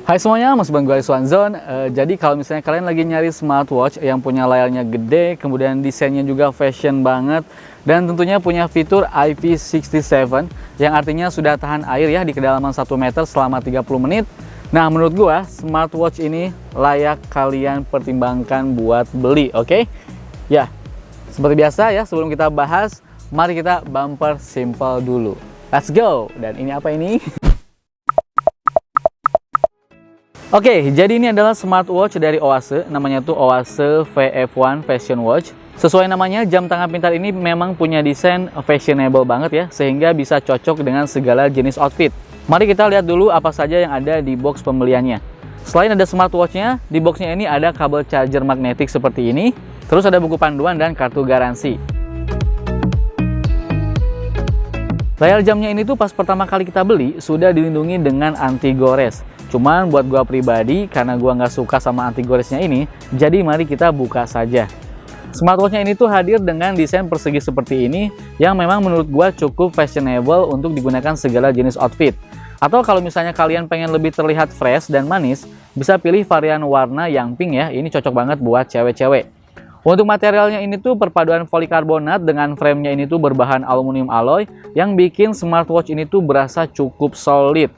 Hai semuanya, Mas Bang gue Swanzone. Jadi kalau misalnya kalian lagi nyari smartwatch yang punya layarnya gede, kemudian desainnya juga fashion banget, dan tentunya punya fitur IP67 yang artinya sudah tahan air ya di kedalaman 1 meter selama 30 menit. Nah, menurut gua smartwatch ini layak kalian pertimbangkan buat beli, oke? Ya, seperti biasa ya, sebelum kita bahas, mari kita bumper simple dulu. Let's go! Dan ini apa ini? Oke, jadi ini adalah smartwatch dari Oase, namanya tuh Oase VF1 Fashion Watch. Sesuai namanya, jam tangan pintar ini memang punya desain fashionable banget ya, sehingga bisa cocok dengan segala jenis outfit. Mari kita lihat dulu apa saja yang ada di box pembeliannya. Selain ada smartwatchnya, di boxnya ini ada kabel charger magnetik seperti ini, terus ada buku panduan dan kartu garansi. Layar jamnya ini tuh pas pertama kali kita beli, sudah dilindungi dengan anti gores. Cuman buat gua pribadi, karena gua nggak suka sama anti goresnya ini, jadi mari kita buka saja. Smartwatchnya ini tuh hadir dengan desain persegi seperti ini, yang memang menurut gua cukup fashionable untuk digunakan segala jenis outfit. Atau kalau misalnya kalian pengen lebih terlihat fresh dan manis, bisa pilih varian warna yang pink ya, ini cocok banget buat cewek-cewek. Untuk materialnya ini tuh perpaduan polikarbonat dengan framenya ini tuh berbahan aluminium alloy, yang bikin smartwatch ini tuh berasa cukup solid.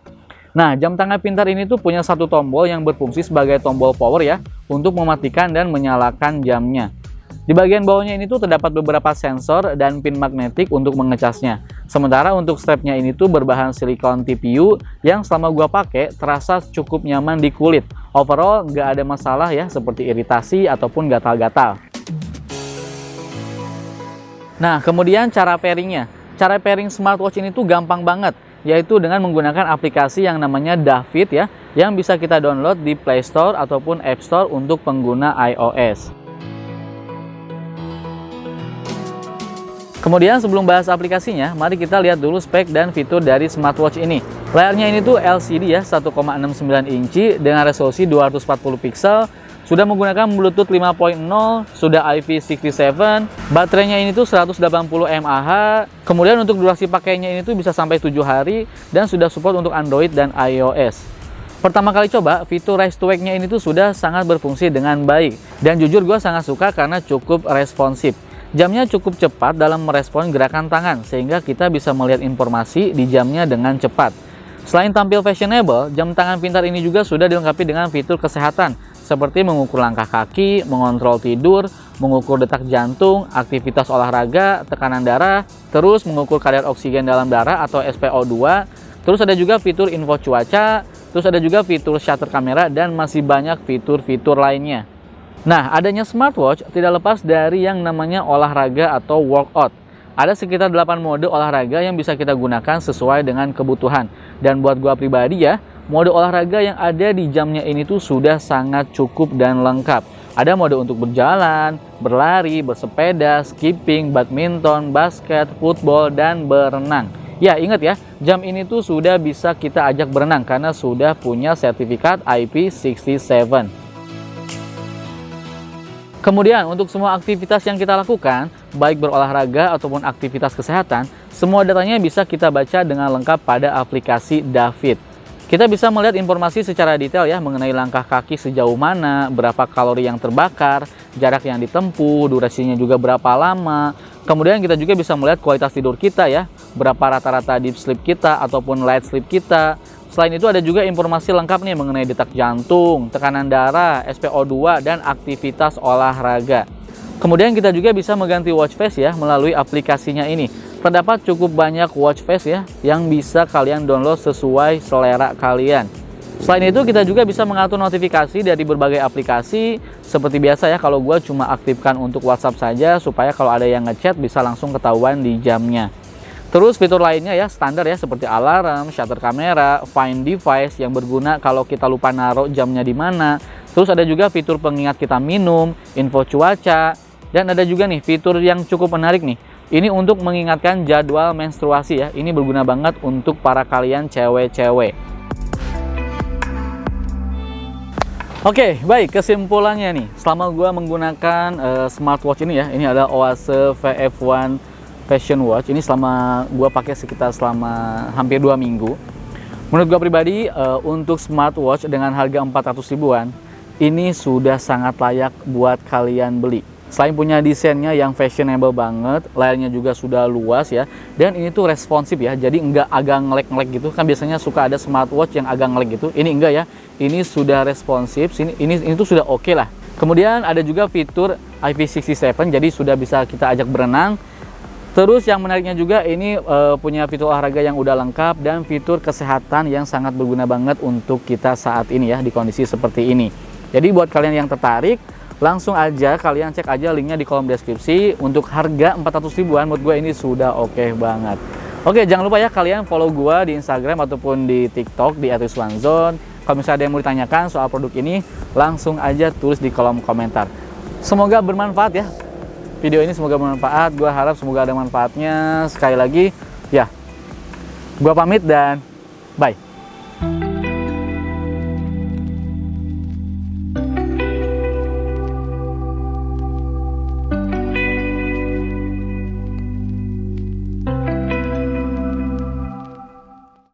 Nah, jam tangan pintar ini tuh punya satu tombol yang berfungsi sebagai tombol power ya, untuk mematikan dan menyalakan jamnya. Di bagian bawahnya ini tuh terdapat beberapa sensor dan pin magnetik untuk mengecasnya. Sementara untuk strapnya ini tuh berbahan silikon TPU yang selama gua pakai terasa cukup nyaman di kulit. Overall nggak ada masalah ya, seperti iritasi ataupun gatal-gatal. Nah, kemudian cara pairingnya. Cara pairing smartwatch ini tuh gampang banget, yaitu dengan menggunakan aplikasi yang namanya Dafit ya, yang bisa kita download di Play Store ataupun App Store untuk pengguna iOS. Kemudian sebelum bahas aplikasinya, mari kita lihat dulu spek dan fitur dari smartwatch ini. Layarnya ini tuh LCD ya, 1,69 inci dengan resolusi 240 pixel, sudah menggunakan Bluetooth 5.0, sudah IP67, baterainya ini tuh 180 mAh, kemudian untuk durasi pakainya ini tuh bisa sampai 7 hari, dan sudah support untuk Android dan iOS. Pertama kali coba, fitur Raise to Wake-nya ini tuh sudah sangat berfungsi dengan baik, dan jujur gue sangat suka karena cukup responsif. Jamnya cukup cepat dalam merespon gerakan tangan, sehingga kita bisa melihat informasi di jamnya dengan cepat. Selain tampil fashionable, jam tangan pintar ini juga sudah dilengkapi dengan fitur kesehatan, seperti mengukur langkah kaki, mengontrol tidur, mengukur detak jantung, aktivitas olahraga, tekanan darah, terus mengukur kadar oksigen dalam darah atau SpO2, terus ada juga fitur info cuaca, terus ada juga fitur shutter kamera, dan masih banyak fitur-fitur lainnya. Nah, adanya smartwatch tidak lepas dari yang namanya olahraga atau workout. Ada sekitar 8 mode olahraga yang bisa kita gunakan sesuai dengan kebutuhan. Dan buat gua pribadi ya, mode olahraga yang ada di jamnya ini tuh sudah sangat cukup dan lengkap. Ada mode untuk berjalan, berlari, bersepeda, skipping, badminton, basket, football, dan berenang. Ya, ingat ya, jam ini tuh sudah bisa kita ajak berenang karena sudah punya sertifikat IP67. Kemudian untuk semua aktivitas yang kita lakukan, baik berolahraga ataupun aktivitas kesehatan, semua datanya bisa kita baca dengan lengkap pada aplikasi Dafit. Kita bisa melihat informasi secara detail ya mengenai langkah kaki sejauh mana, berapa kalori yang terbakar, jarak yang ditempuh, durasinya juga berapa lama. Kemudian kita juga bisa melihat kualitas tidur kita ya, berapa rata-rata deep sleep kita ataupun light sleep kita. Selain itu ada juga informasi lengkap nih mengenai detak jantung, tekanan darah, SpO2, dan aktivitas olahraga. Kemudian kita juga bisa mengganti watch face ya melalui aplikasinya ini. Terdapat cukup banyak watch face ya yang bisa kalian download sesuai selera kalian. Selain itu kita juga bisa mengatur notifikasi dari berbagai aplikasi. Seperti biasa ya, kalau gue cuma aktifkan untuk WhatsApp saja supaya kalau ada yang ngechat bisa langsung ketahuan di jamnya. Terus fitur lainnya ya standar ya, seperti alarm, shutter kamera, find device yang berguna kalau kita lupa naruh jamnya di mana. Terus ada juga fitur pengingat kita minum, info cuaca, dan ada juga nih fitur yang cukup menarik nih. Ini untuk mengingatkan jadwal menstruasi ya. Ini berguna banget untuk para kalian cewek-cewek. Oke, baik, kesimpulannya nih. Selama gua menggunakan smartwatch ini ya, ini adalah Oase VF1 Fashion Watch. Ini selama gua pakai sekitar selama hampir 2 minggu. Menurut gua pribadi, untuk smartwatch dengan harga 400 ribuan, ini sudah sangat layak buat kalian beli. Selain punya desainnya yang fashionable banget, layarnya juga sudah luas ya, dan ini tuh responsif ya, jadi nggak agak ngelek-ngelek gitu. Kan biasanya suka ada smartwatch yang agak ngelek gitu, ini enggak ya, ini sudah responsif, ini tuh sudah oke lah. Kemudian ada juga fitur IP67, jadi sudah bisa kita ajak berenang. Terus yang menariknya juga ini punya fitur olahraga yang udah lengkap dan fitur kesehatan yang sangat berguna banget untuk kita saat ini ya, di kondisi seperti ini. Jadi buat kalian yang tertarik, langsung aja kalian cek aja linknya di kolom deskripsi. Untuk harga 400 ribuan menurut gue ini sudah oke banget. Oke, jangan lupa ya kalian follow gue di Instagram ataupun di TikTok di @rizwanzone. Kalau misalnya ada yang mau ditanyakan soal produk ini, langsung aja tulis di kolom komentar. Semoga bermanfaat ya. Video ini semoga bermanfaat. Gue harap semoga ada manfaatnya. Sekali lagi, ya, gue pamit dan bye.